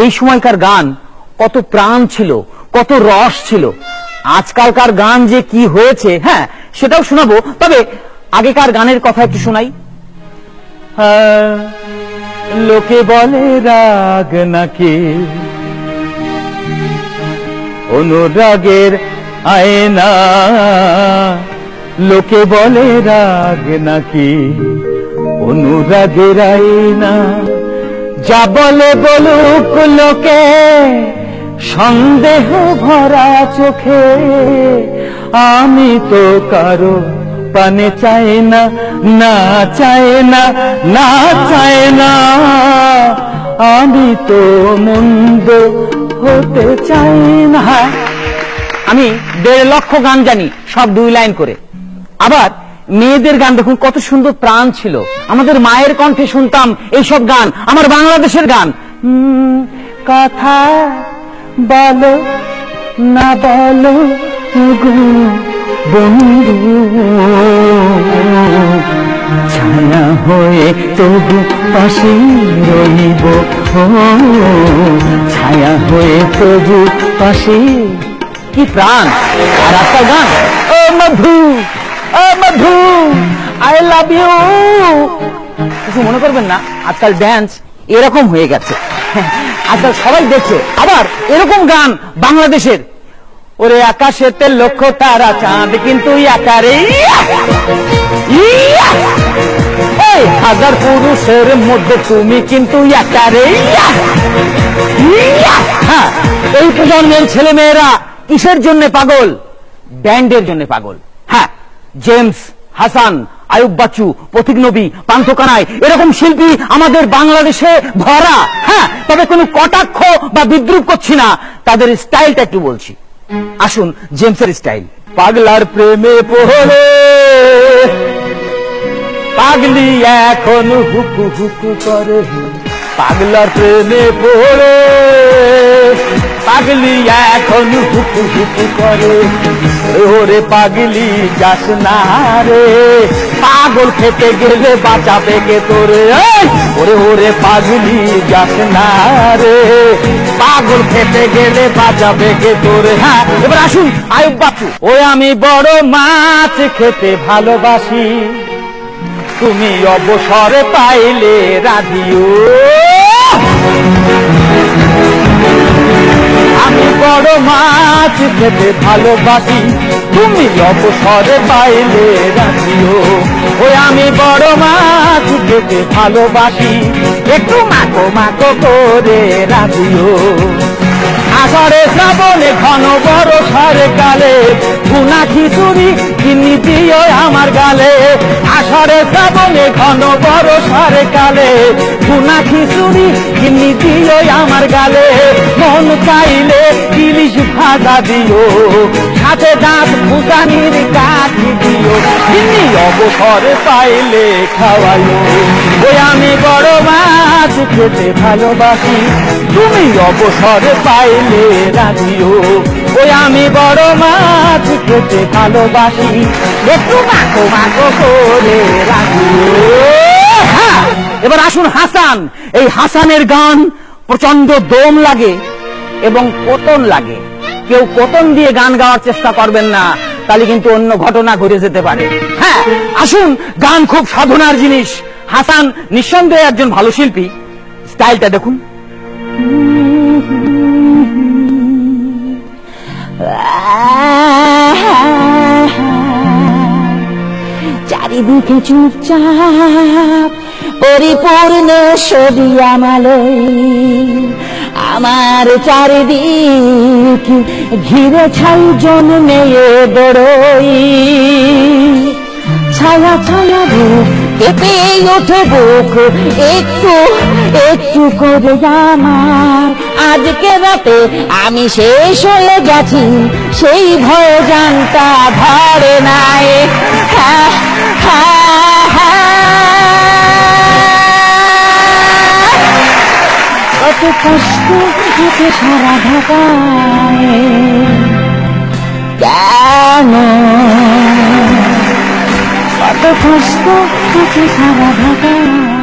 এই সময়কার গান কত প্রাণ ছিল, কত রস ছিল। আজকালকার গান যে কি হয়েছে, হ্যাঁ সেটাও শোনাবো, তবে আগেকার গানের কথা একটু শোনাই। লোকে বলে রাগ নাকি অনুরাগের আয়না, লোকে বলে রাগ নাকি অনুরাগের আয়না। যা বলে বলুক লোকে সন্দেহ ভরা চোখে, আমি তো কারো পানে চাই না, না চাই না, না চাই না, আমি তো মন্দ হতে চাই না। আমি 1.5 লক্ষ গান জানি, সব 2 লাইন করে। আবার মেয়েদের গান দেখুন কত সুন্দর প্রাণ ছিল। আমাদের মায়ের কণ্ঠে শুনতাম এইসব গান, আমার বাংলাদেশের গান। কথা বলো না বলো গো বন্ধু, ছায়া হয়ে তবু পাশে রইব, ছায়া হয়ে তবু পাশে। কি প্রাণ! আর একটা গান, ও মধু, ও মধু, আই লাভ ইউ। কিছু মনে করবেন না, আজকাল ড্যান্স এরকম হয়ে গেছে, আজকাল সবাই দেখছে। আবার এরকম গান বাংলাদেশের, ওরে আকাশেতে লক্ষ তারা চাঁদ কিন্তু আকারে, এই 1000 পুরুষের মধ্যে তুমি কিন্তু আকারে। হ্যাঁ, এই প্রজন্মের ছেলে মেয়েরা কিসের জন্য পাগল? ব্যান্ডের জন্য পাগল। হ্যাঁ, জেমস, হাসান, আয়ুব বাচ্চু, পথিক নবী, পান্থকানাই, এরকম শিল্পী আমাদের বাংলাদেশে ভরা। হ্যাঁ, তবে কোনো কটাক্ষ বা বিদ্রুপ করছি না, তাদের স্টাইলটা একটু বলছি। আসুন জেমসের স্টাইল। পাগলার প্রেমে পড়ে পাগলি এখন হুকু হুকু করে, পাগলার প্রেমে পড়ে পাগলি এখন হুকু হুকু করে। ওরে পাগলি যাস না রে, পাগল খেতে গেলে বাঁচাবে কে তোরে। ওরে ওরে পাগলি যাস না রে, পাগল খেতে গেলে বাঁচাবে কে তোরে। হ্যাঁ, এবার আসুন আয়ুব বাচ্চু। ওই আমি বড় মাছ খেতে ভালোবাসি, তুমি অবসরে পাইলে রাধিও। আমি বড় মাছ খেতে ভালোবাসি, তুমি অবসরে পাইলে রাধিও। ওই আমি বড় মাছ খেতে ভালোবাসি, একটু মাখো মাখো করে রাধিও। আষাঢ়ে শ্রাবণে ঘন বরষার কালে, ভুনা খিচুড়ি চিনি দিও আমার গালে। আষাঢ়ে শ্রাবণে ঘন বরষার কালে, ভুনা খিচুড়ি চিনি দিও আমার গালে। মন চাইলে ইলিশ ভাজা দিও, সাথে দাঁত ভুজানির কাঠি দিও, চিনি অবসরে পাইলে খাওয়াইও। ওই আমি বড় মাছ খেতে ভালোবাসি, তুমি অবসরে পাইলে রাধিও। ওই আমি বড় মাছ খেতে ভালোবাসি, একটু মাখো মাখো করে রাধিও। হ্যাঁ, এবার আসুন হাসান। এই হাসানের গান প্রচন্ড দম লাগে এবং পতন লাগে। কেউ পতন দিয়ে গান গাওয়ার চেষ্টা করবেন না, তাহলে কিন্তু অন্য ঘটনা ঘটে যেতে পারে। হ্যাঁ, আসুন, গান খুব সাধনার জিনিস। হাসান নিঃসন্দেহে একজন ভালো শিল্পী। স্টাইলটা দেখুন। চারিদিকে চুপচাপ পরিপূর্ণ সরিয়ামালয়, আমার চারিদিক ঘিরে ছাই জন্মে বড়ই। ছায়া ছায়া রূপ কেঁপে ওঠে বুক একটু একটু করে আমার। আজকে রাতে আমি শেষ হয়ে গেছি, সেই ভয় জানটা ধরে নাই। হ্যাঁ হ্যাঁ হ্যাঁ, কত কষ্ট এতে সারা ঢাকায়, কেন কত কষ্ট এতে সারা ঢাকায়।